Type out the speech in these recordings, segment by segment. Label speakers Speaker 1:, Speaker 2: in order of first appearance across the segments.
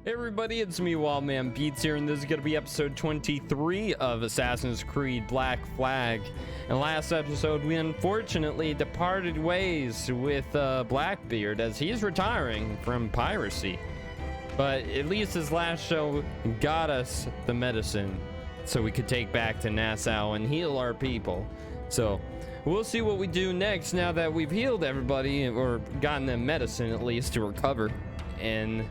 Speaker 1: Hey everybody, it's me, Wildman Beats here, and this is going to be episode 23 of Assassin's Creed Black Flag. In last episode, we unfortunately departed ways with Blackbeard as he's retiring from piracy. But at least his last show got us the medicine so we could take back to Nassau and heal our people. So we'll see what we do next now that we've healed everybody, or gotten them medicine at least to recover. And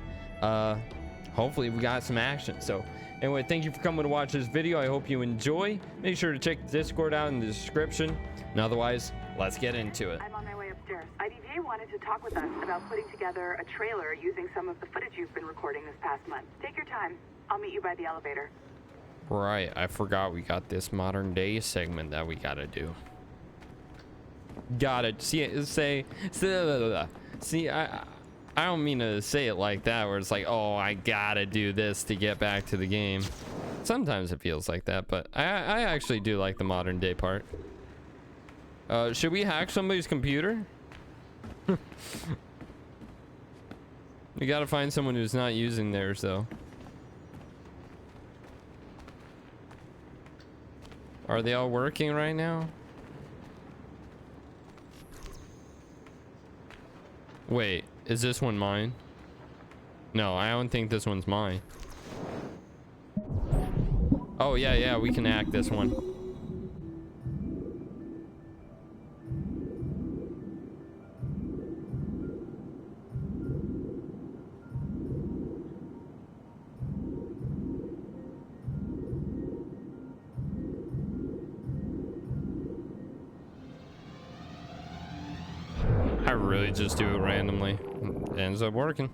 Speaker 1: hopefully we got some action. So anyway, thank you for coming to watch this video. I hope you enjoy. Make sure to check the Discord out in the description. And otherwise, let's get into it.
Speaker 2: I'm on my way upstairs. IDVA wanted to talk with us about putting together a trailer using some of the footage you've been recording this past month. Take your time. I'll meet you by the elevator.
Speaker 1: Right, I forgot we got this modern day segment that we gotta do. Gotta see, I don't mean to say it like that, where it's like, oh, I gotta do this to get back to the game. Sometimes it feels like that, but I actually do like the modern day part. Should we hack somebody's computer? We gotta find someone who's not using theirs, though. Are they all working right now? Wait, is this one mine? No, I don't think this one's mine. Oh, yeah, we can hack this one. I really just do it randomly. It ends up working.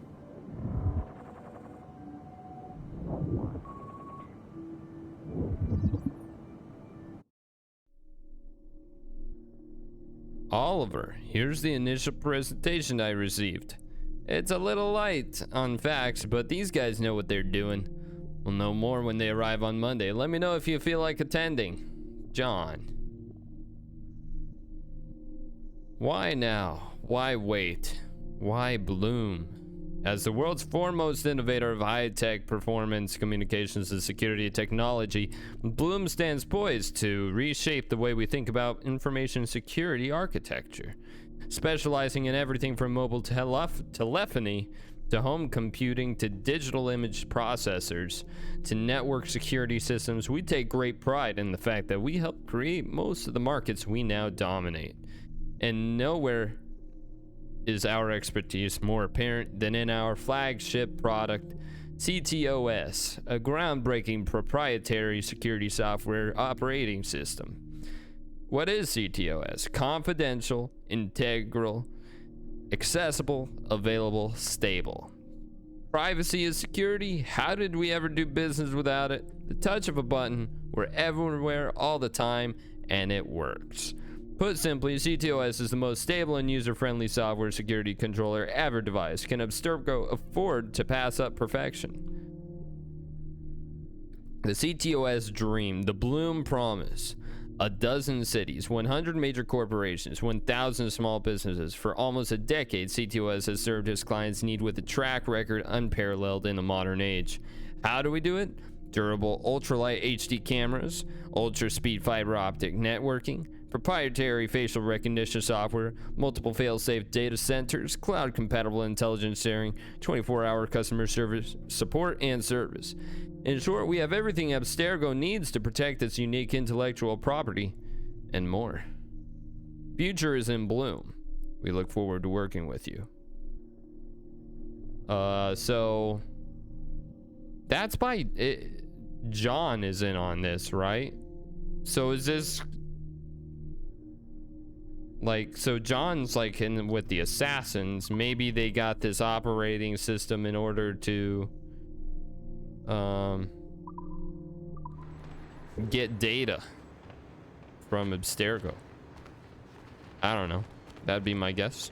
Speaker 1: Oliver, here's the initial presentation I received. It's a little light on facts, but these guys know what they're doing. We'll know more when they arrive on Monday. Let me know if you feel like attending. John. Why now? Why wait? Why Bloom? As the world's foremost innovator of high-tech performance, communications, and security technology, Bloom stands poised to reshape the way we think about information security architecture. Specializing in everything from mobile telephony to home computing to digital image processors to network security systems, we take great pride in the fact that we help create most of the markets we now dominate. And nowhere is our expertise more apparent than in our flagship product, CTOS, a groundbreaking proprietary security software operating system. What is CTOS? Confidential, integral, accessible, available, stable. Privacy is security. How did we ever do business without it? The touch of a button, we're everywhere all the time, and it works. Put simply, CTOS is the most stable and user-friendly software security controller ever devised. Can Abstergo afford to pass up perfection? The CTOS dream, the Bloom promise. A dozen cities, 100 major corporations, 1,000 small businesses. For almost a decade, CTOS has served its clients' need with a track record unparalleled in the modern age. How do we do it? Durable ultralight HD cameras, ultra-speed fiber optic networking, proprietary facial recognition software, multiple fail-safe data centers, cloud-compatible intelligence sharing, 24-hour customer service support and service. In short, we have everything Abstergo needs to protect its unique intellectual property, and more. Future is in Bloom. We look forward to working with you. So that's by John is in on this, right? So is this like, so John's like in with the assassins? Maybe they got this operating system in order to get data from Abstergo. I don't know. That'd be my guess.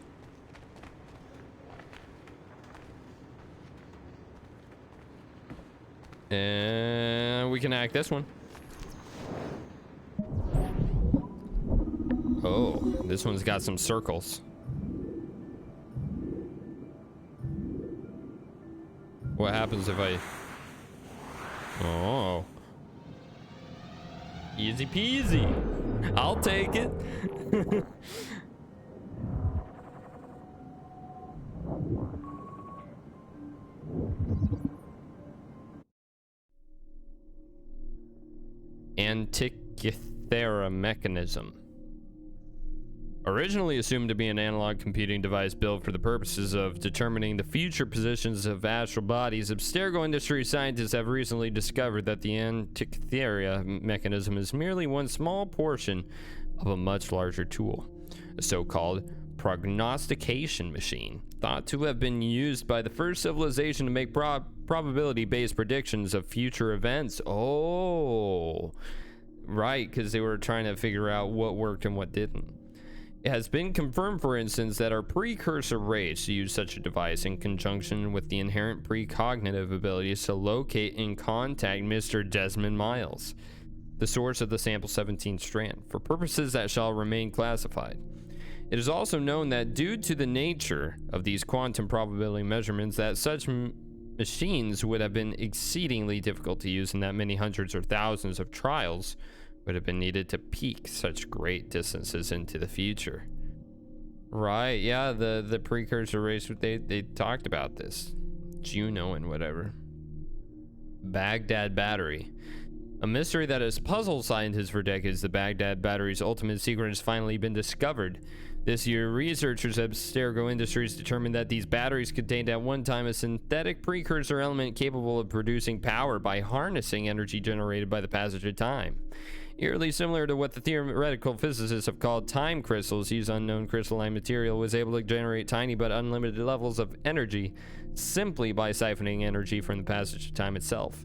Speaker 1: And we can hack this one. Oh, this one's got some circles. What happens if I... Oh. Easy peasy. I'll take it. Antikythera mechanism. Originally assumed to be an analog computing device built for the purposes of determining the future positions of astral bodies, Abstergo Industries scientists have recently discovered that the Antikythera mechanism is merely one small portion of a much larger tool, a so-called prognostication machine, thought to have been used by the first civilization to make probability-based predictions of future events. Oh, right, because they were trying to figure out what worked and what didn't. It has been confirmed, for instance, that our precursor race used such a device in conjunction with the inherent precognitive abilities to locate and contact Mr. Desmond Miles, the source of the sample 17 strand, for purposes that shall remain classified. It is also known that due to the nature of these quantum probability measurements, that such machines would have been exceedingly difficult to use, and that many hundreds or thousands of trials would have been needed to peak such great distances into the future. Right, yeah, the precursor race, they talked about this. Juno and whatever. Baghdad battery. A mystery that has puzzled scientists for decades, the Baghdad battery's ultimate secret has finally been discovered. This year, researchers at Abstergo Industries determined that these batteries contained at one time a synthetic precursor element capable of producing power by harnessing energy generated by the passage of time. Eerily similar to what the theoretical physicists have called time crystals, these unknown crystalline material was able to generate tiny but unlimited levels of energy simply by siphoning energy from the passage of time itself.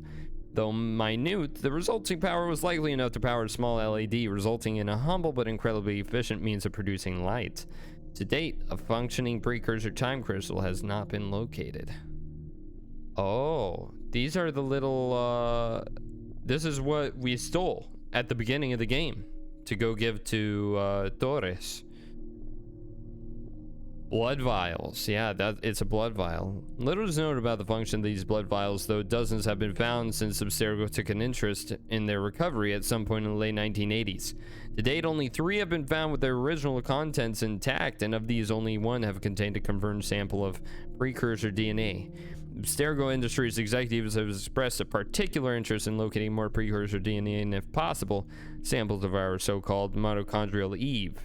Speaker 1: Though minute, the resulting power was likely enough to power a small LED, resulting in a humble but incredibly efficient means of producing light. To date, a functioning precursor time crystal has not been located. Oh, these are the little, this is what we stole at the beginning of the game to go give to Torres. Blood vials. Yeah, it's a blood vial. Little is known about the function of these blood vials, though dozens have been found since Abstergo took an interest in their recovery at some point in the late 1980s. To date, only 3 have been found with their original contents intact, and of these, only 1 have contained a confirmed sample of precursor DNA. Abstergo Industries executives have expressed a particular interest in locating more precursor DNA and, if possible, samples of our so-called mitochondrial Eve.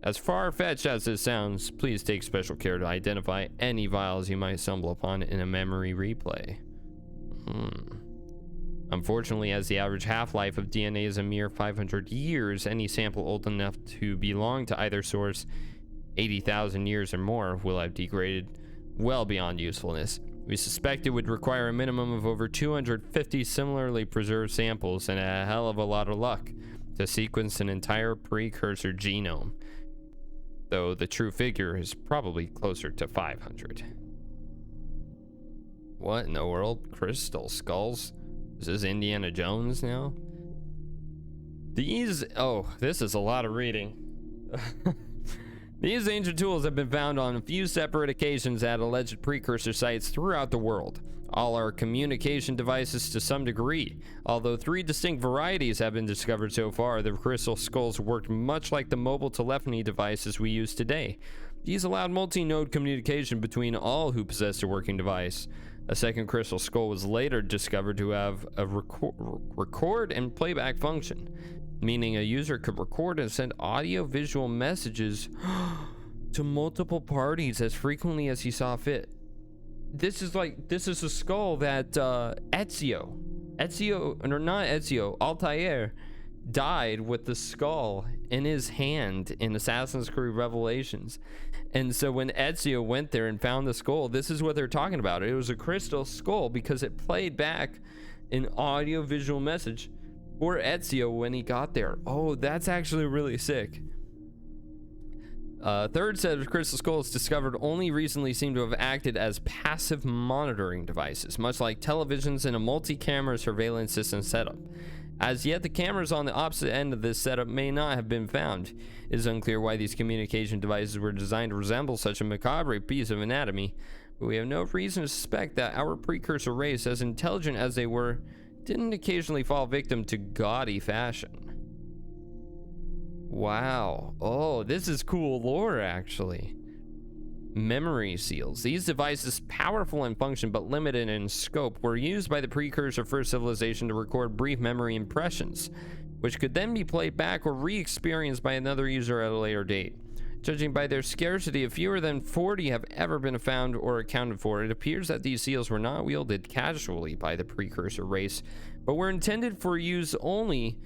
Speaker 1: As far-fetched as this sounds, please take special care to identify any vials you might stumble upon in a memory replay. Unfortunately, as the average half-life of DNA is a mere 500 years, any sample old enough to belong to either source, 80,000 years or more, will have degraded well beyond usefulness. We suspect it would require a minimum of over 250 similarly preserved samples and a hell of a lot of luck to sequence an entire precursor genome, though the true figure is probably closer to 500. What in the world? Crystal skulls? Is this Indiana Jones now? Oh, this is a lot of reading. These ancient tools have been found on a few separate occasions at alleged precursor sites throughout the world. All are communication devices to some degree. Although 3 distinct varieties have been discovered so far, the crystal skulls worked much like the mobile telephony devices we use today. These allowed multi-node communication between all who possessed a working device. A second crystal skull was later discovered to have a record and playback function, meaning a user could record and send audio-visual messages to multiple parties as frequently as he saw fit. This is a skull that Altair died with the skull in his hand in Assassin's Creed Revelations. And so when Ezio went there and found the skull, this is what they're talking about. It was a crystal skull because it played back an audio-visual message for Ezio when he got there. Oh, that's actually really sick. Third set of crystal skulls discovered only recently seem to have acted as passive monitoring devices, much like televisions in a multi-camera surveillance system setup. As yet, the cameras on the opposite end of this setup may not have been found. It is unclear why these communication devices were designed to resemble such a macabre piece of anatomy. but we have no reason to suspect that our precursor race, as intelligent as they were, didn't occasionally fall victim to gaudy fashion. Wow. Oh, this is cool lore, actually. Memory seals. These devices, powerful in function but limited in scope, were used by the precursor first civilization to record brief memory impressions, which could then be played back or re-experienced by another user at a later date. Judging by their scarcity, fewer than 40 have ever been found or accounted for. It appears that these seals were not wielded casually by the precursor race, but were intended for use only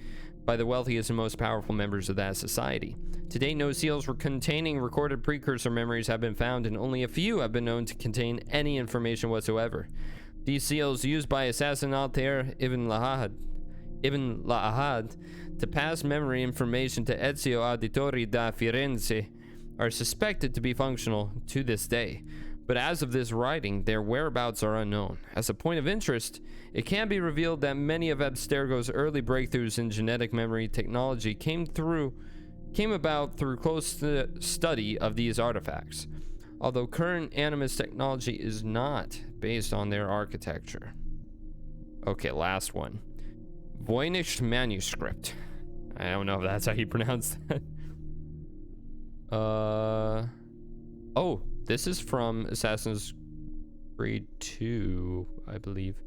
Speaker 1: by the wealthiest and most powerful members of that society. To date, no seals containing recorded precursor memories have been found, and only a few have been known to contain any information whatsoever. These seals, used by assassin Altair Ibn Lahad to pass memory information to Ezio Auditore da Firenze, are suspected to be functional to this day, but as of this writing, their whereabouts are unknown. As a point of interest, it can be revealed that many of Abstergo's early breakthroughs in genetic memory technology came about through close study of these artifacts, although current animist technology is not based on their architecture. Okay, last one. Voynich manuscript. I don't know if that's how you pronounce that. Oh, this is from Assassin's Creed 2, I believe.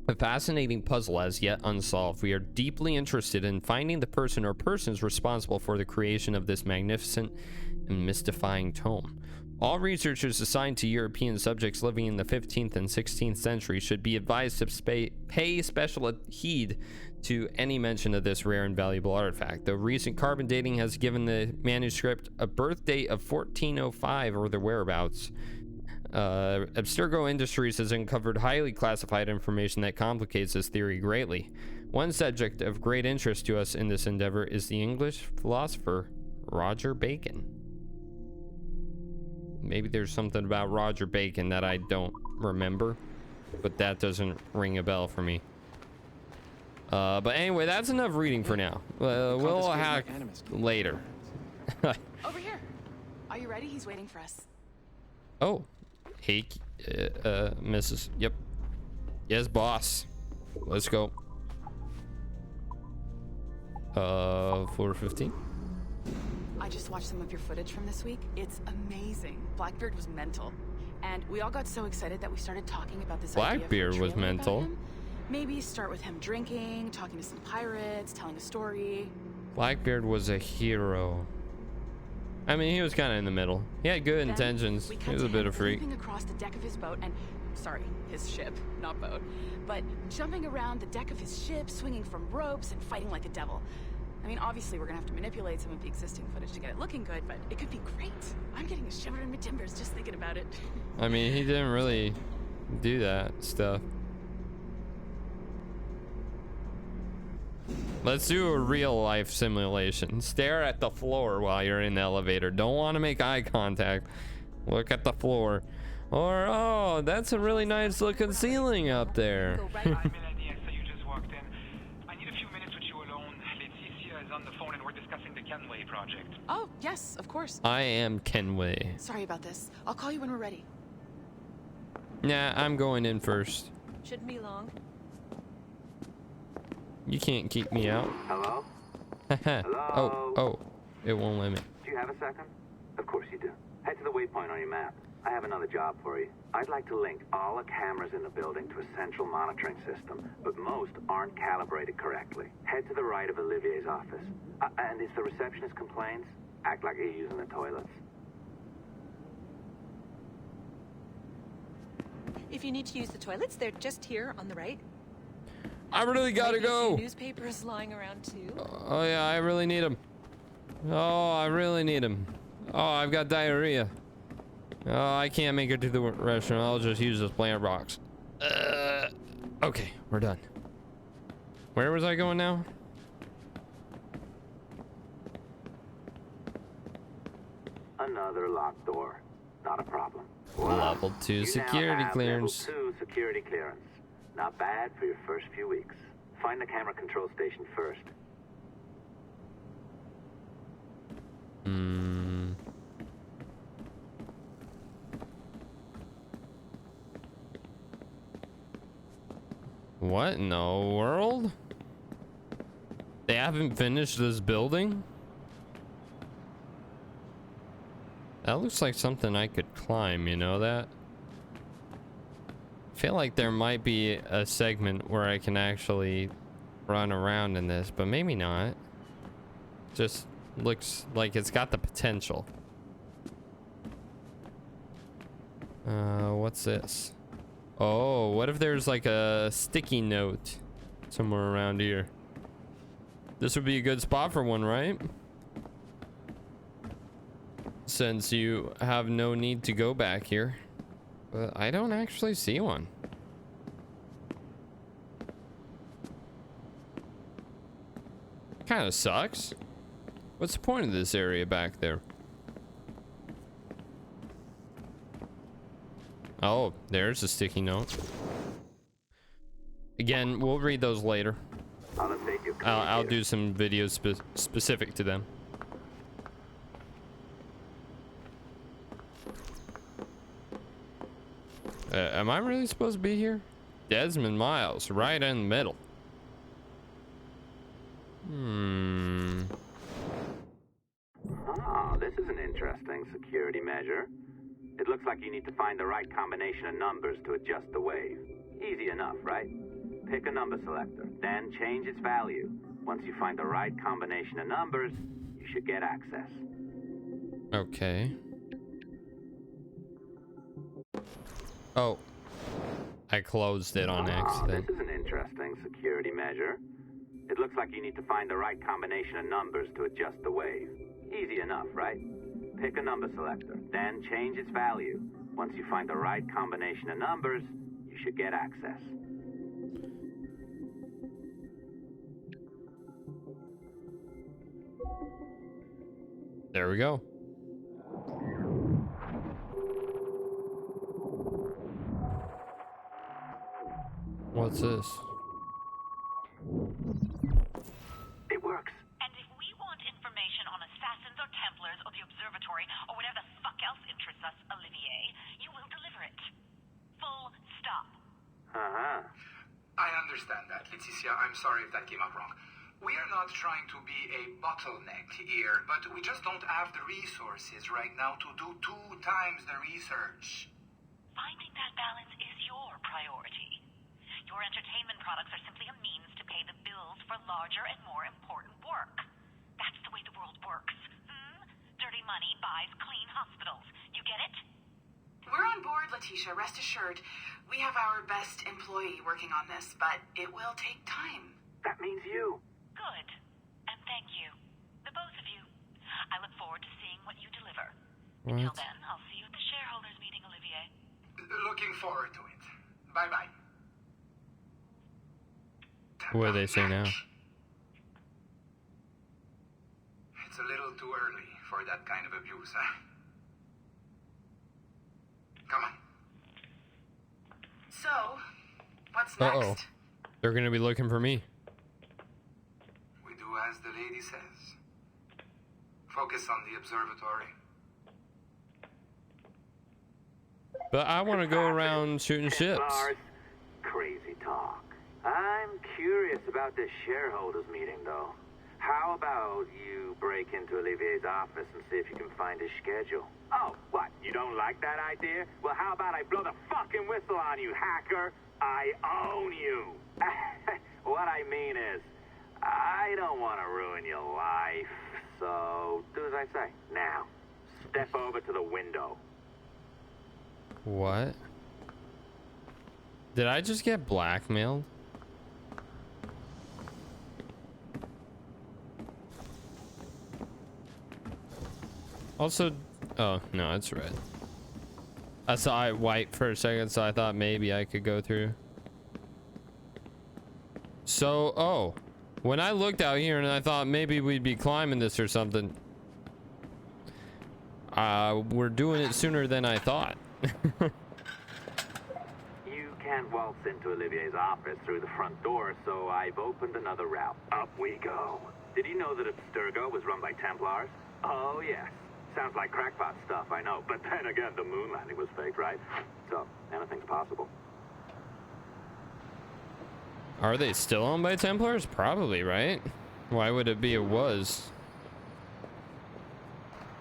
Speaker 1: A fascinating puzzle as yet unsolved. We are deeply interested in finding the person or persons responsible for the creation of this magnificent and mystifying tome. All researchers assigned to European subjects living in the 15th and 16th century should be advised to pay special heed to any mention of this rare and valuable artifact. Though recent carbon dating has given the manuscript a birth date of 1405 or the whereabouts, Abstergo Industries has uncovered highly classified information that complicates this theory greatly. One subject of great interest to us in this endeavor is the English philosopher Roger Bacon. Maybe there's something about Roger Bacon that I don't remember, but that doesn't ring a bell for me. But anyway, that's enough reading for now. We'll hack later.
Speaker 2: Over here. Are you ready? He's waiting for us.
Speaker 1: Oh. Hey, Mrs. Yep. Yes, boss. Let's go. 4:15.
Speaker 2: I just watched some of your footage from this week. It's amazing. Blackbeard was mental. And we all got so excited that we started talking about this idea.
Speaker 1: Blackbeard was mental.
Speaker 2: Maybe start with him drinking, talking to some pirates, telling a story.
Speaker 1: Blackbeard was a hero. I mean, he was kind of in the middle. He had good intentions. He was a bit of a freak.
Speaker 2: Across the deck of his boat and, sorry, his ship, not boat, but jumping around the deck of his ship, swinging from ropes and fighting like a devil. I mean, obviously we're gonna have to manipulate some of the existing footage to get it looking good, but it could be great. I'm getting a shiver in my timbers just thinking about it.
Speaker 1: I mean, he didn't really do that stuff. Let's do a real life simulation. Stare at the floor while you're in the elevator. Don't want to make eye contact. Look at the floor. Or, oh, that's a really nice looking ceiling up there.
Speaker 3: Hi, Melanie. So you just walked in. I need a few minutes with you alone. Laetitia is on the phone and we're discussing the Kenway project.
Speaker 2: Oh, yes, of course.
Speaker 1: I am Kenway.
Speaker 2: Sorry about this. I'll call you when we're ready.
Speaker 1: Nah, I'm going in first.
Speaker 2: Shouldn't be long.
Speaker 1: You can't keep me out.
Speaker 4: Hello?
Speaker 1: Hello? Oh, it won't let me.
Speaker 4: Do you have a second? Of course you do. Head to the waypoint on your map. I have another job for you. I'd like to link all the cameras in the building to a central monitoring system, but most aren't calibrated correctly. Head to the right of Olivier's office. And if the receptionist complains, act like you're using the toilets.
Speaker 5: If you need to use the toilets, they're just here on the right.
Speaker 1: I really gotta go.
Speaker 5: Newspapers lying around too.
Speaker 1: Oh yeah, I really need them. Oh, I really need them. Oh, I've got diarrhea. Oh, I can't make it to the restaurant. I'll just use this plant box. Okay, we're done. Where was I going now?
Speaker 4: Another locked door. Not a problem.
Speaker 1: Level 2
Speaker 4: You
Speaker 1: security
Speaker 4: now have
Speaker 1: clearance.
Speaker 4: Level 2 security clearance. Not bad for your first few weeks. Find the camera control station first.
Speaker 1: What in the world? They haven't finished this building? That looks like something I could climb, you know that? I feel like there might be a segment where I can actually run around in this, but maybe not. Just looks like it's got the potential. What's this? Oh, what if there's like a sticky note somewhere around here? This would be a good spot for one, right? Since you have no need to go back here. But I don't actually see one. Kind of sucks. What's the point of this area back there? Oh, there's a sticky note. Again, we'll read those later. I'll do some videos specific to them. Am I really supposed to be here? Desmond Miles, right in the middle.
Speaker 4: Oh, this is an interesting security measure. It looks like you need to find the right combination of numbers to adjust the wave. Easy enough, right? Pick a number selector, then change its value. Once you find the right combination of numbers, you should get access.
Speaker 1: Okay. Oh. I closed it on accident.
Speaker 4: This is an interesting security measure. It looks like you need to find the right combination of numbers to adjust the wave. Easy enough, right? Pick a number selector, then change its value. Once you find the right combination of numbers, you should get access.
Speaker 1: There we go. What's this?
Speaker 4: It works.
Speaker 6: And if we want information on assassins or Templars or the observatory or whatever the fuck else interests us, Olivier, you will deliver it. Full stop.
Speaker 4: Uh-huh.
Speaker 3: I understand that, Leticia. I'm sorry if that came up wrong. We are not trying to be a bottleneck here, but we just don't have the resources right now to do 2 times the research.
Speaker 6: Finding that balance is your priority. Your entertainment products are simply a means to pay the bills for larger and more important work. That's the way the world works. Dirty money buys clean hospitals. You get it?
Speaker 2: We're on board, Leticia, rest assured. We have our best employee working on this, but it will take time.
Speaker 4: That means you.
Speaker 6: Good. And thank you. The both of you. I look forward to seeing what you deliver. Until then, I'll see you at the shareholders meeting, Olivier.
Speaker 3: Looking forward to it. Bye-bye.
Speaker 1: What do they say now?
Speaker 3: It's a little too early for that kind of abuse, huh? Come on.
Speaker 2: So, what's next?
Speaker 1: Uh-oh. They're gonna be looking for me.
Speaker 3: We do as the lady says. Focus on the observatory.
Speaker 1: But I want to go around shooting ships.
Speaker 4: Lars, crazy talk. I'm curious about this shareholders meeting, though. How about you break into Olivier's office and see if you can find his schedule? Oh, what? You don't like that idea? Well, how about I blow the fucking whistle on you, hacker? I own you. What I mean is, I don't want to ruin your life. So, do as I say. Now, step over to the window.
Speaker 1: What? Did I just get blackmailed? Also, oh no, it's red. I saw it white for a second, so I thought maybe I could go through. So, oh, when I looked out here and I thought maybe we'd be climbing this or something, we're doing it sooner than I thought.
Speaker 4: You can't waltz into Olivier's office through the front door, so I've opened another route. Up we go. Did you know that Abstergo was run by Templars? Oh, yes. Sounds like crackpot stuff, I know. But then again, the moon landing was fake, right? So, anything's possible.
Speaker 1: Are they still owned by Templars? Probably, right? Why would it be a was?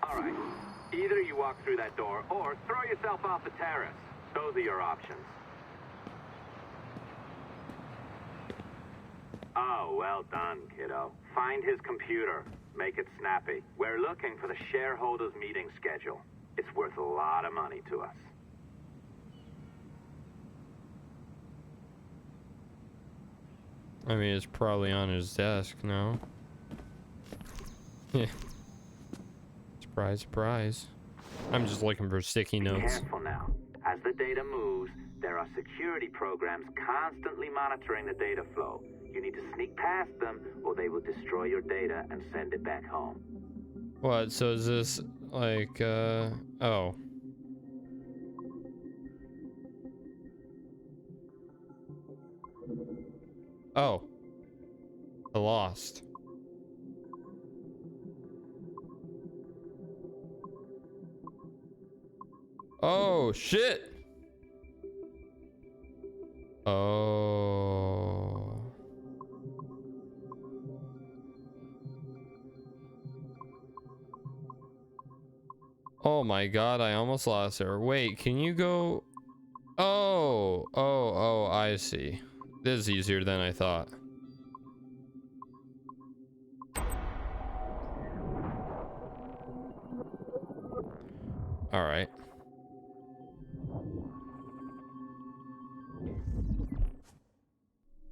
Speaker 4: All right. Either you walk through that door or throw yourself off the terrace. Those are your options. Oh, well done, kiddo. Find his computer. Make it snappy. We're looking for the shareholders meeting schedule. It's worth a lot of money to us.
Speaker 1: I mean, it's probably on his desk, no? Yeah. Surprise, surprise. I'm just looking for sticky
Speaker 4: Be
Speaker 1: notes.
Speaker 4: careful now. As the data moves, there are security programs constantly monitoring the data flow. You need to sneak past them, or they will destroy your data and send it back home.
Speaker 1: What? So is this like, oh. Oh. The Lost. Oh, shit. Oh. Oh my god, I almost lost her. Wait, can you go? Oh, I see. This is easier than I thought. All right.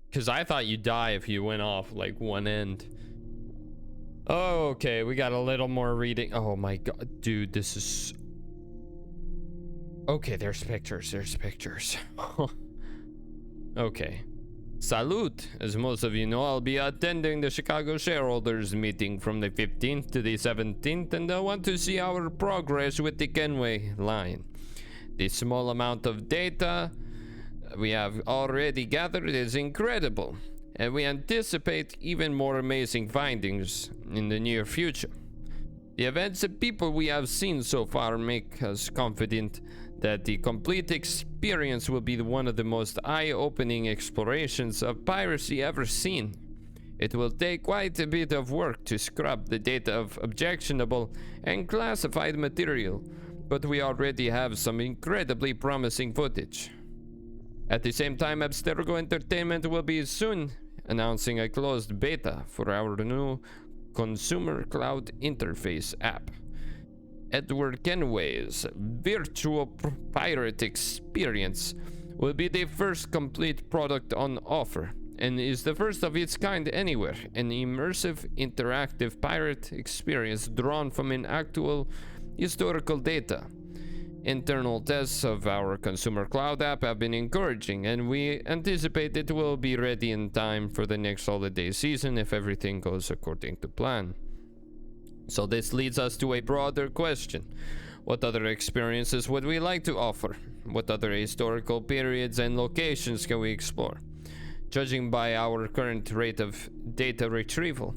Speaker 1: Because I thought you'd die if you went off like one end. Oh, okay, we got a little more reading. Oh my god, dude, this is... Okay, there's pictures, Okay. Salute. As most of you know, I'll be attending the Chicago shareholders meeting from the 15th to the 17th, and I want to see our progress with the Kenway line. The small amount of data we have already gathered is incredible, and we anticipate even more amazing findings in the near future. The events and people we have seen so far make us confident that the complete experience will be one of the most eye-opening explorations of piracy ever seen. It will take quite a bit of work to scrub the data of objectionable and classified material, but we already have some incredibly promising footage. At the same time, Abstergo Entertainment will be soon announcing a closed beta for our new consumer cloud interface app. Edward Kenway's virtual pirate experience will be the first complete product on offer and is the first of its kind anywhere, an immersive interactive pirate experience drawn from an actual historical data. Internal tests of our consumer cloud app have been encouraging, and we anticipate it will be ready in time for the next holiday season if everything goes according to plan. So this leads us to a broader question. What other experiences would we like to offer? What other historical periods and locations can we explore? Judging by our current rate of data retrieval,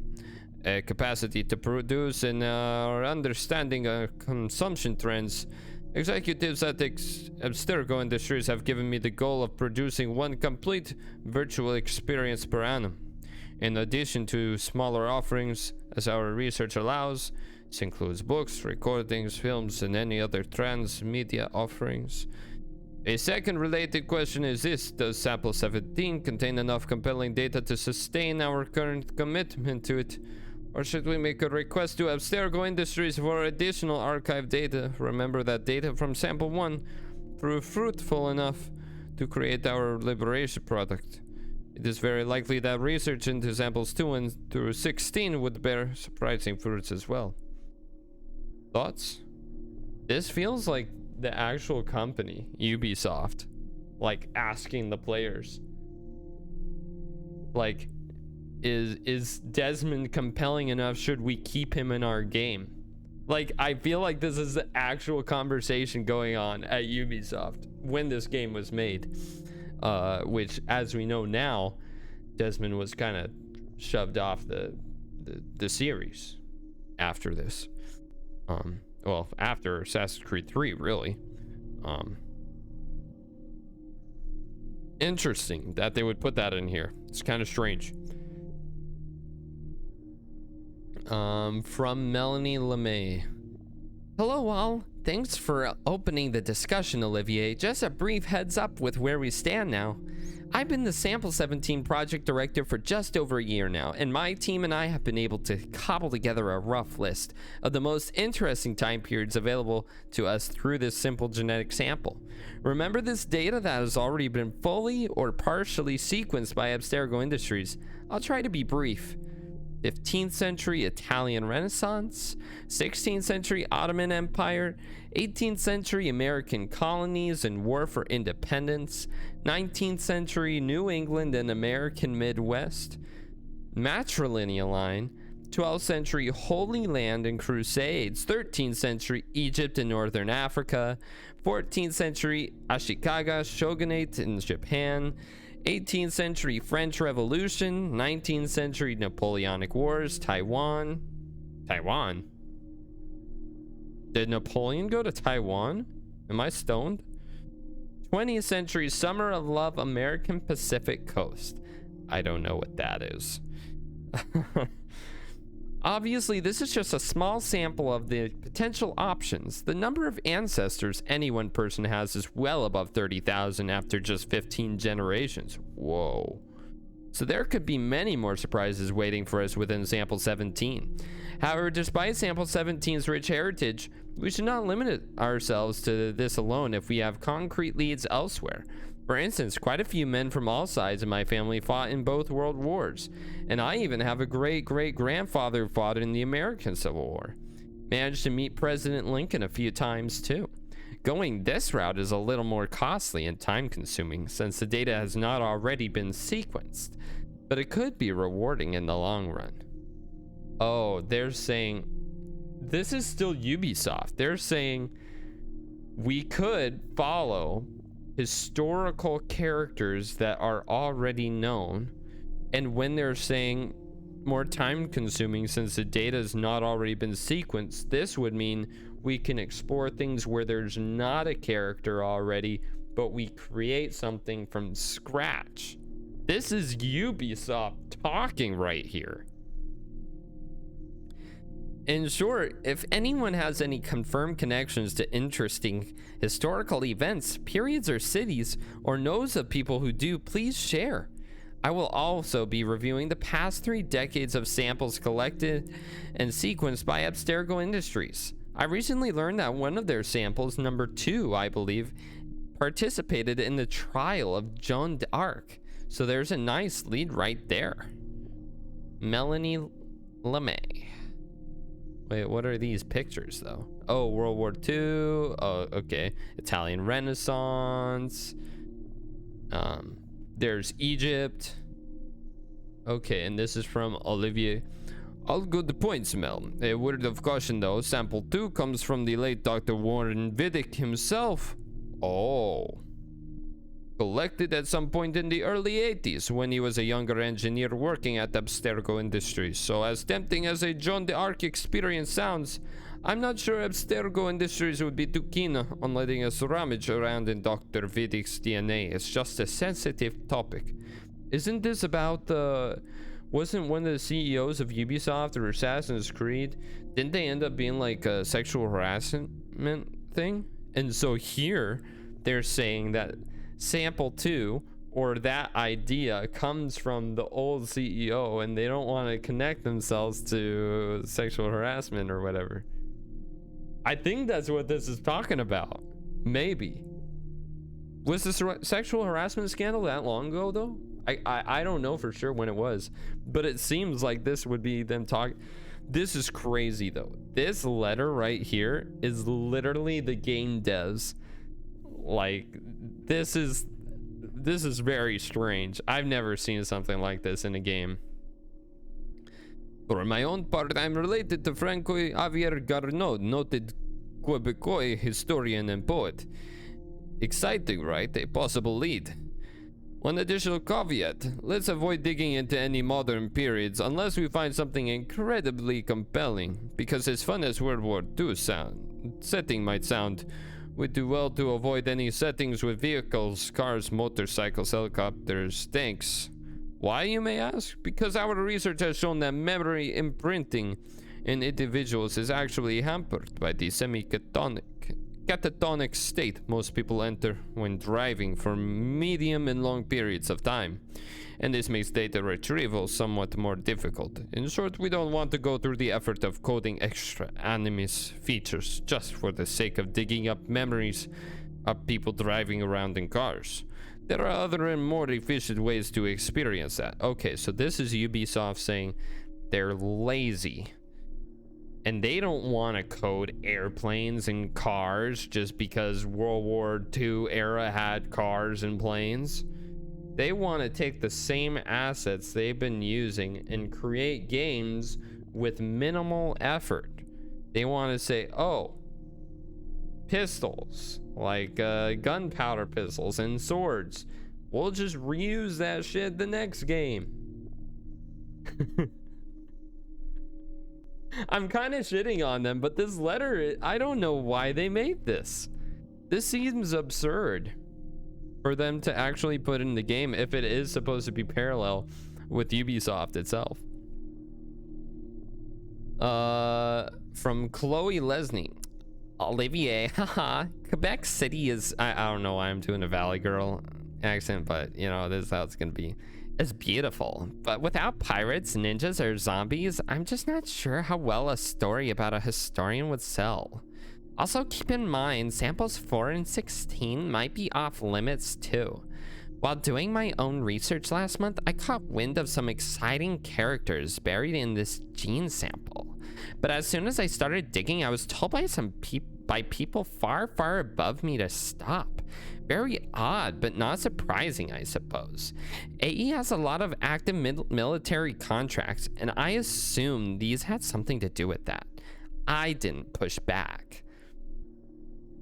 Speaker 1: capacity to produce, and our understanding of consumption trends, executives at Abstergo Industries have given me the goal of producing one complete virtual experience per annum. In addition to smaller offerings, as our research allows, this includes books, recordings, films, and any other transmedia offerings. A second related question is this: does Sample 17 contain enough compelling data to sustain our current commitment to it? Or should we make a request to Abstergo Industries for additional archive data? Remember that data from Sample 1 proved fruitful enough to create our Liberation product. It is very likely that research into Samples 2 and through 16 would bear surprising fruits as well. Thoughts? This feels like the actual company, Ubisoft, like asking the players, like, is Desmond compelling enough? Should we keep him in our game? Like, I feel like this is the actual conversation going on at Ubisoft when this game was made, which, as we know now, Desmond was kind of shoved off the series after this. Well, after Assassin's Creed 3, really. Interesting that they would put that in here. It's kind of strange. From Melanie LeMay. Hello all. Thanks for opening the discussion, Olivier. Just a brief heads up with where we stand now. I've been the Sample 17 project director for just over a year now, and my team and I have been able to cobble together a rough list of the most interesting time periods available to us through this simple genetic sample. Remember this data that has already been fully or partially sequenced by Abstergo Industries? I'll try to be brief. 15th century Italian Renaissance, 16th century Ottoman Empire, 18th century American colonies and war for independence, 19th century New England and American Midwest, matrilineal line, 12th century Holy Land and Crusades, 13th century Egypt and Northern Africa, 14th century Ashikaga Shogunate in Japan, 18th century French Revolution, 19th century Napoleonic Wars, Taiwan. Taiwan? Did Napoleon go to Taiwan? Am I stoned? 20th century Summer of Love, American Pacific Coast. I don't know what that is. Obviously, this is just a small sample of the potential options. The number of ancestors any one person has is well above 30,000 after just 15 generations. Whoa. So there could be many more surprises waiting for us within Sample 17. However, despite Sample 17's rich heritage, we should not limit ourselves to this alone if we have concrete leads elsewhere. For instance, quite a few men from all sides of my family fought in both world wars, and I even have a great-great-grandfather who fought in the American Civil War. Managed to meet President Lincoln a few times too. Going this route is a little more costly and time-consuming since the data has not already been sequenced, but it could be rewarding in the long run. Oh, they're saying, this is still Ubisoft. They're saying we could follow historical characters that are already known, and when they're saying more time consuming since the data has not already been sequenced, this would mean we can explore things where there's not a character already, but we create something from scratch. This is Ubisoft talking right here. In short, if anyone has any confirmed connections to interesting historical events, periods, or cities, or knows of people who do, please share. I will also be reviewing the past 3 decades of samples collected and sequenced by Abstergo Industries. I recently learned that one of their samples, number 2, I believe, participated in the trial of Joan d'Arc. So there's a nice lead right there. Melanie LeMay. Wait, what are these pictures though? Oh, World War II. Oh, okay. Italian Renaissance. There's Egypt. Okay, and this is from Olivier. All good points, Mel. A word of caution though, sample 2 comes from the late Dr. Warren Vidic himself. Oh. Collected at some point in the early 80s when he was a younger engineer working at Abstergo Industries. So as tempting as a Joan d'Arc experience sounds, I'm not sure Abstergo Industries would be too keen on letting us rummage around in Dr. Vidic's DNA. It's just a sensitive topic. Isn't this about wasn't one of the CEOs of Ubisoft or Assassin's Creed, didn't they end up being like a sexual harassment thing? And so here they're saying that sample 2 or that idea comes from the old CEO and they don't want to connect themselves to sexual harassment or whatever. I think that's what this is talking about. Maybe. Was this sexual harassment scandal that long ago though? I don't know for sure when it was, but it seems like this would be them talking. This is crazy though. This letter right here is literally the game devs. Like, this is very strange. I've never seen something like this in a game. For my own part, I'm related to Francois Javier Garnaud, noted Quebecois historian and poet. Exciting, right? A possible lead. One additional caveat. Let's avoid digging into any modern periods unless we find something incredibly compelling, because as fun as World War II setting might sound, We do well to avoid any settings with vehicles, cars, motorcycles, helicopters. Thanks. Why, you may ask? Because our research has shown that memory imprinting in individuals is actually hampered by the catatonic state most people enter when driving for medium and long periods of time, and this makes data retrieval somewhat more difficult. In short, we don't want to go through the effort of coding extra animus features just for the sake of digging up memories of people driving around in cars. There are other and more efficient ways to experience that. Okay, so this is Ubisoft saying they're lazy and they don't want to code airplanes and cars just because World War II era had cars and planes. They want to take the same assets they've been using and create games with minimal effort. They want to say, oh, pistols, like gunpowder pistols and swords. We'll just reuse that shit the next game. I'm kind of shitting on them, but this letter, I don't know why they made this. This seems absurd for them to actually put in the game if it is supposed to be parallel with Ubisoft itself. From Chloe Lesney. Olivier, haha, Quebec City is, I don't know why I'm doing a Valley Girl accent, but you know, this is how it's gonna be. It's beautiful, but without pirates, ninjas, or zombies, I'm just not sure how well a story about a historian would sell. Also, keep in mind, samples 4 and 16 might be off limits too. While doing my own research last month, I caught wind of some exciting characters buried in this gene sample. But as soon as I started digging, I was told by people far, far above me to stop. Very odd, but not surprising, I suppose. AE has a lot of active military contracts, and I assume these had something to do with that. I didn't push back.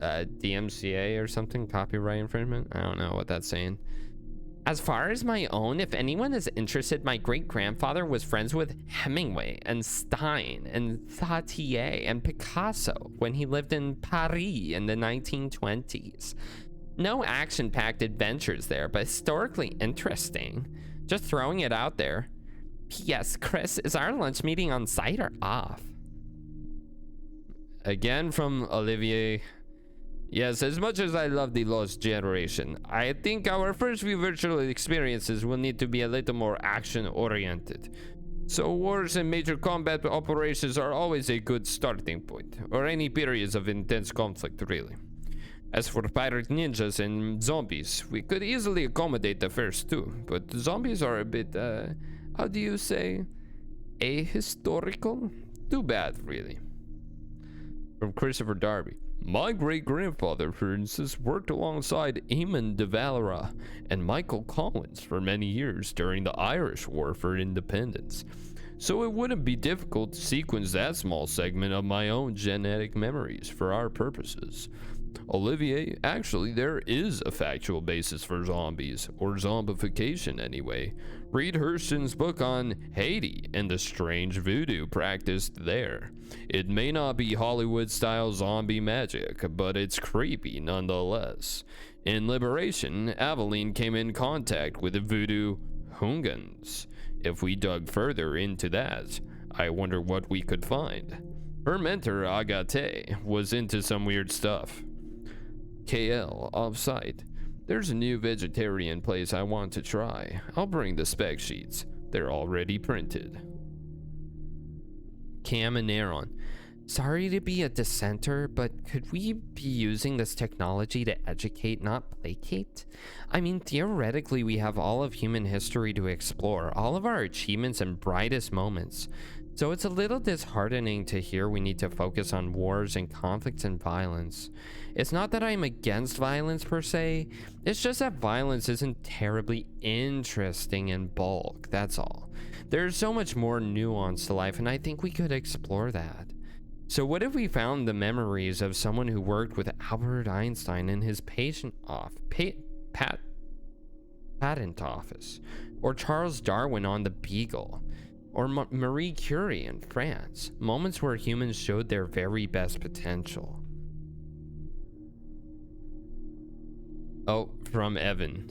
Speaker 1: DMCA or something? Copyright infringement? I don't know what that's saying. As far as my own, if anyone is interested, my great-grandfather was friends with Hemingway and Stein and Satie and Picasso when he lived in Paris in the 1920s. No action-packed adventures there, but historically interesting. Just throwing it out there. P.S. Chris, is our lunch meeting on site or off? Again from Olivier. Yes, as much as I love the Lost Generation, I think our first few virtual experiences will need to be a little more action-oriented. So wars and major combat operations are always a good starting point, or any periods of intense conflict, really. As for pirate ninjas and zombies, we could easily accommodate the first two, but zombies are a bit, how do you say, ahistorical? Too bad, really. From Christopher Darby. My great-grandfather, for instance, worked alongside Eamon de Valera and Michael Collins for many years during the Irish War for Independence, so it wouldn't be difficult to sequence that small segment of my own genetic memories for our purposes. Olivier, actually, there is a factual basis for zombies, or zombification anyway. Read Hurston's book on Haiti and the strange voodoo practiced there. It may not be Hollywood-style zombie magic, but it's creepy nonetheless. In Liberation, Aveline came in contact with the voodoo Hungans. If we dug further into that, I wonder what we could find. Her mentor, Agate, was into some weird stuff. KL, off-site. There's a new vegetarian place I want to try. I'll bring the spec sheets. They're already printed. Cam and Aaron. Sorry to be a dissenter, but could we be using this technology to educate, not placate? I mean, theoretically, we have all of human history to explore, all of our achievements and brightest moments. So it's a little disheartening to hear we need to focus on wars and conflicts and violence. It's not that I'm against violence per se, it's just that violence isn't terribly interesting in bulk, that's all. There's so much more nuance to life, and I think we could explore that. So what if we found the memories of someone who worked with Albert Einstein in his patent office, or Charles Darwin on the Beagle, or Marie Curie in France, moments where humans showed their very best potential. Oh, from Evan.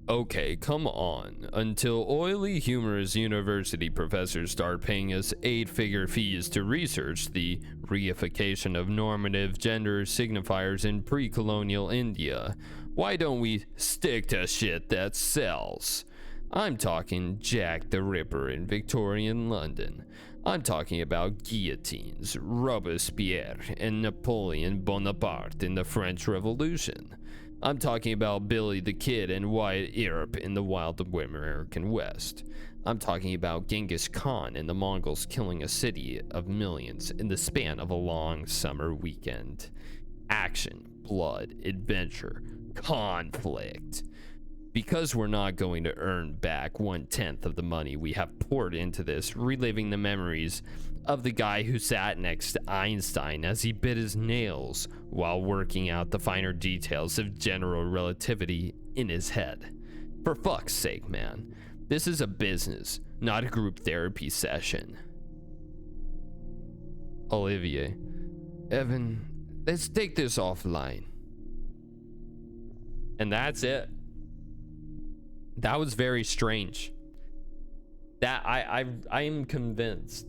Speaker 1: Okay, come on. Until oily, humorous university professors start paying us 8-figure fees to research the reification of normative gender signifiers in pre-colonial India, why don't we stick to shit that sells? I'm talking Jack the Ripper in Victorian London. I'm talking about guillotines, Robespierre, and Napoleon Bonaparte in the French Revolution. I'm talking about Billy the Kid and Wyatt Earp in the Wild American West. I'm talking about Genghis Khan and the Mongols killing a city of millions in the span of a long summer weekend. Action, blood, adventure, conflict. Because we're not going to earn back 1/10 of the money we have poured into this, reliving the memories of the guy who sat next to Einstein as he bit his nails while working out the finer details of general relativity in his head. For fuck's sake, man. This is a business, not a group therapy session. Olivier. Evan, let's take this offline. And that's it. That was very strange. That I am convinced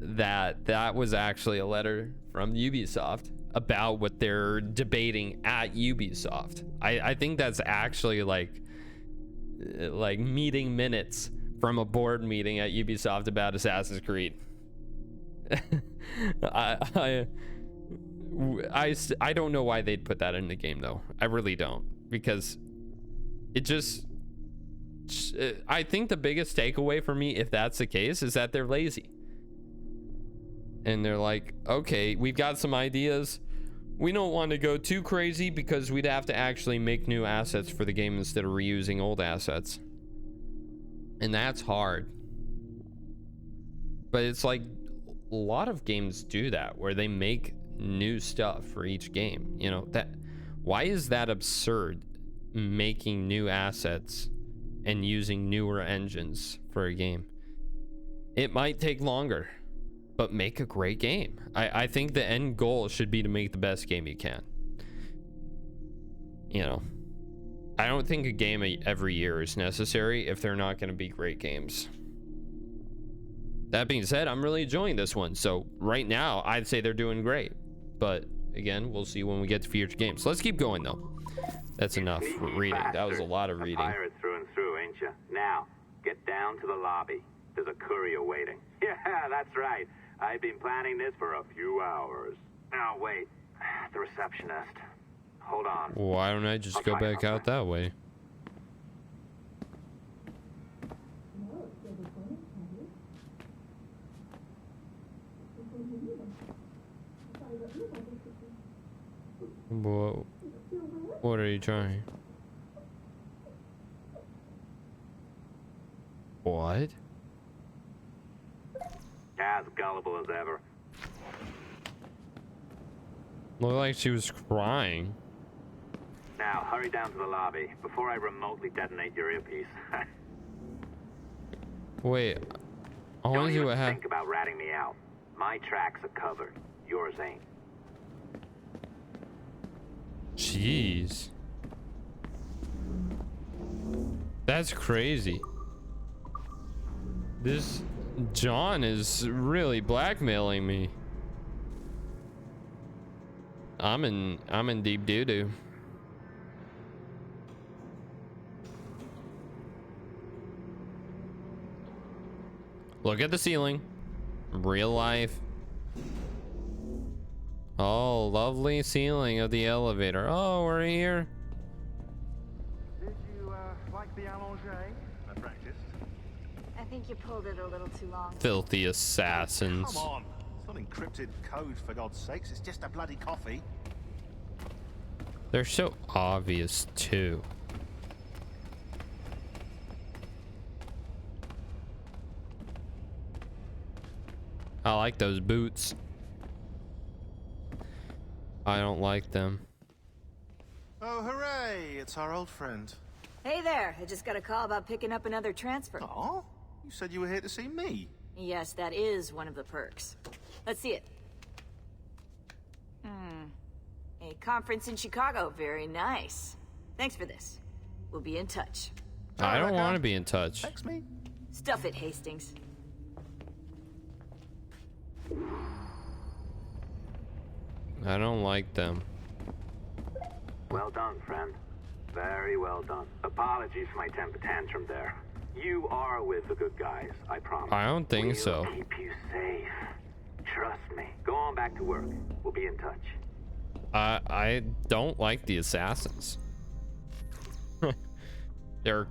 Speaker 1: that was actually a letter from Ubisoft about what they're debating at Ubisoft. I think that's actually like meeting minutes from a board meeting at Ubisoft about Assassin's Creed. I don't know why they'd put that in the game though. I really don't, because it just, I think the biggest takeaway for me, if that's the case, is that they're lazy. And they're like, okay, we've got some ideas. We don't want to go too crazy because we'd have to actually make new assets for the game instead of reusing old assets. And that's hard. But it's like a lot of games do that, where they make new stuff for each game. You know, that, why is that absurd, making new assets and using newer engines for a game? It might take longer, but make a great game. I think the end goal should be to make the best game you can. You know, I don't think a game every year is necessary if they're not going to be great games. That being said, I'm really enjoying this one. So right now, I'd say they're doing great. But again, we'll see when we get to future games. Let's keep going though. That's enough reading. That was a lot of reading.
Speaker 4: Pirate through and through, ain't ya? Now, get down to the lobby. There's a courier waiting. Yeah, that's right. I've been planning this for a few hours. Now, wait. The receptionist. Hold on.
Speaker 1: Why don't I just go back out that way? What are you trying? What?
Speaker 4: As gullible as ever.
Speaker 1: Looked like she was crying.
Speaker 4: Now, hurry down to the lobby before I remotely detonate your earpiece.
Speaker 1: Wait, I want to see what happened.
Speaker 4: Think about ratting me out. My tracks are covered. Yours ain't.
Speaker 1: Jeez. That's crazy. This John is really blackmailing me. I'm in deep doo-doo. Look at the ceiling. Real life. Oh, lovely ceiling of the elevator. Oh, we're here.
Speaker 7: Did you like the allongé? I practiced.
Speaker 8: I think you pulled it a little too long.
Speaker 1: Filthy assassins.
Speaker 7: Come on. It's not encrypted code, for God's sakes. It's just a bloody coffee.
Speaker 1: They're so obvious, too. I like those boots. I don't like them.
Speaker 7: Oh, hooray! It's our old friend.
Speaker 8: Hey there, I just got a call about picking up another transfer.
Speaker 7: Oh? You said you were here to see me.
Speaker 8: Yes, that is one of the perks. Let's see it. A conference in Chicago, very nice. Thanks for this. We'll be in touch.
Speaker 1: I don't want to be in touch.
Speaker 7: Text me.
Speaker 8: Stuff it, Hastings.
Speaker 1: I don't like them.
Speaker 4: Well done, friend. Very well done. Apologies for my temper tantrum there. You are with the good guys, I promise.
Speaker 1: I don't think so.
Speaker 4: We'll keep you safe. Trust me. Go on back to work. We'll be in touch.
Speaker 1: I don't like the assassins. They're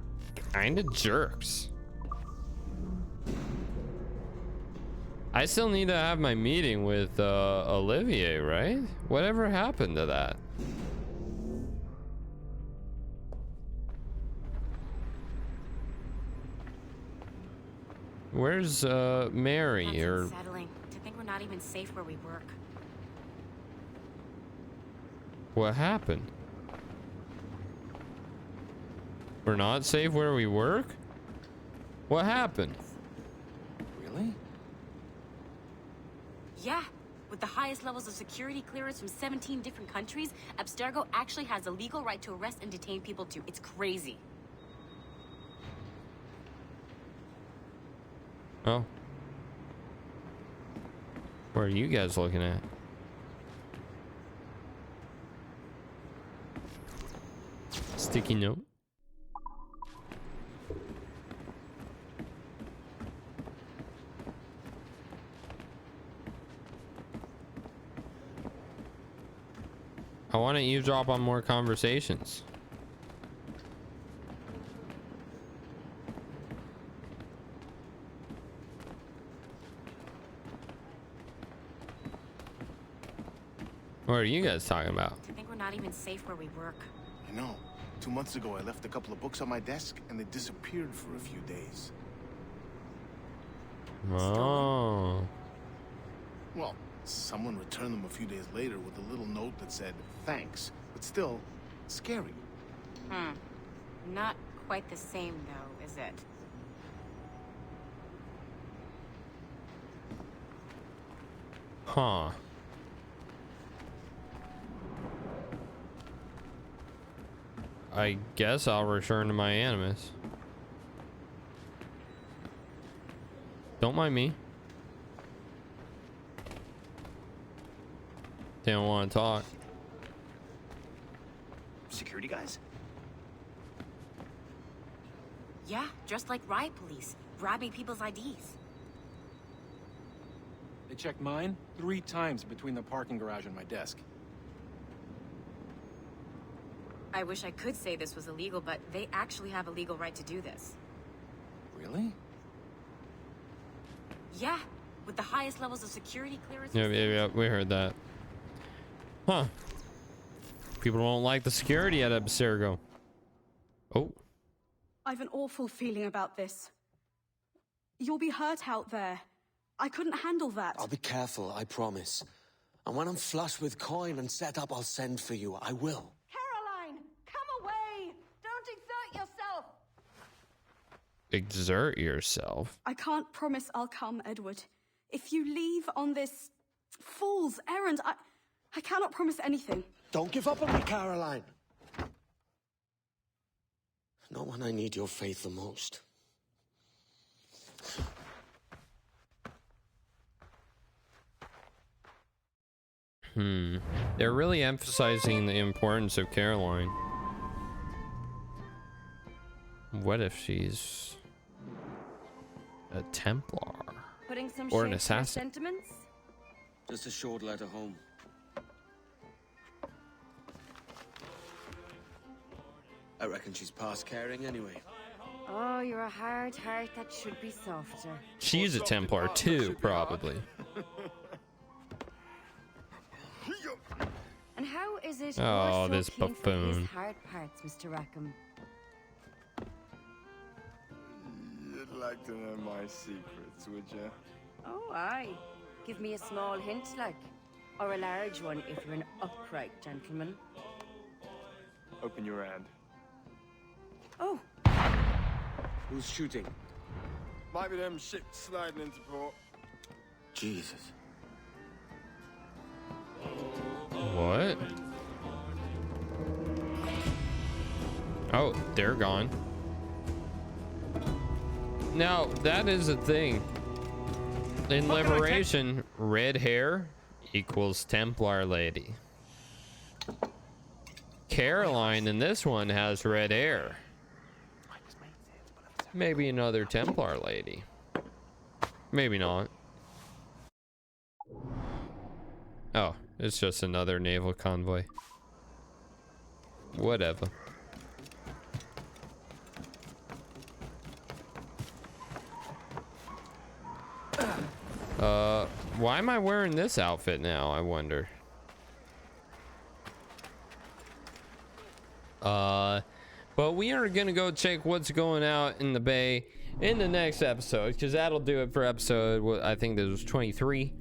Speaker 1: kind of jerks. I still need to have my meeting with Olivier, right? Whatever happened to that? Where's Mary?
Speaker 9: That's
Speaker 1: Or
Speaker 9: unsettling to think we're not even safe where we work.
Speaker 1: what happened? We're not safe where we work? What happened?
Speaker 7: Really?
Speaker 9: Yeah, with the highest levels of security clearance from 17 different countries, Abstergo actually has a legal right to arrest and detain people too. It's crazy.
Speaker 1: Oh. What are you guys looking at? Sticky note. I want to eavesdrop on more conversations. What are you guys talking about?
Speaker 9: To think we're not even safe where we work.
Speaker 10: I know. 2 months ago, I left a couple of books on my desk, and they disappeared for a few days.
Speaker 1: Oh.
Speaker 10: Well, someone returned them a few days later with a little note that said, thanks, but still, scary.
Speaker 9: Not quite the same, though, is it?
Speaker 1: Huh. I guess I'll return to my animus. Don't mind me. They don't want to talk.
Speaker 11: Security guys?
Speaker 9: Yeah, dressed like riot police, grabbing people's IDs.
Speaker 7: They checked mine 3 times between the parking garage and my desk.
Speaker 9: I wish I could say this was illegal, but they actually have a legal right to do this.
Speaker 7: Really?
Speaker 9: Yeah, with the highest levels of security clearance.
Speaker 1: Yeah, we heard that. Huh. People don't like the security at Abstergo. Oh.
Speaker 12: I've an awful feeling about this. You'll be hurt out there. I couldn't handle that.
Speaker 11: I'll be careful, I promise. And when I'm flush with coin and set up, I'll send for you. I will.
Speaker 12: Caroline, come away! Don't exert yourself!
Speaker 1: Exert yourself?
Speaker 12: I can't promise I'll come, Edward. If you leave on this fool's errand, I cannot promise anything.
Speaker 11: Don't give up on me, Caroline. Not when I need your faith the most.
Speaker 1: They're really emphasizing the importance of Caroline. What if she's a Templar?
Speaker 5: Putting some
Speaker 1: Or an
Speaker 5: shape to your
Speaker 1: assassin?
Speaker 5: sentiments?
Speaker 11: Just a short letter home. I reckon she's past caring anyway.
Speaker 5: Oh, you're a hard heart that should be softer.
Speaker 1: She's a Templar too, probably.
Speaker 5: And how is it
Speaker 1: Oh,
Speaker 5: you're so
Speaker 1: this
Speaker 5: keen for
Speaker 1: buffoon.
Speaker 5: these hard parts, Mr. Rackham?
Speaker 10: You'd like to know my secrets, would you?
Speaker 5: Oh, aye. Give me a small hint, like. Or a large one if you're an upright gentleman.
Speaker 10: Open your hand.
Speaker 5: Oh.
Speaker 11: Who's shooting?
Speaker 10: Might be them ships sliding into port.
Speaker 11: Jesus.
Speaker 1: What? Oh, they're gone. Now, that is a thing. In Liberation, red hair equals Templar lady. Caroline in this one has red hair. Maybe another Templar lady. Maybe not. Oh, it's just another naval convoy. Whatever. Why am I wearing this outfit now, I wonder? But we are gonna go check what's going out in the bay in the next episode, because that'll do it for episode, I think this was 23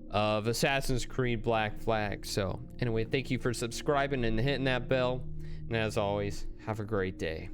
Speaker 1: of Assassin's Creed Black Flag. So anyway, thank you for subscribing and hitting that bell, and as always, have a great day.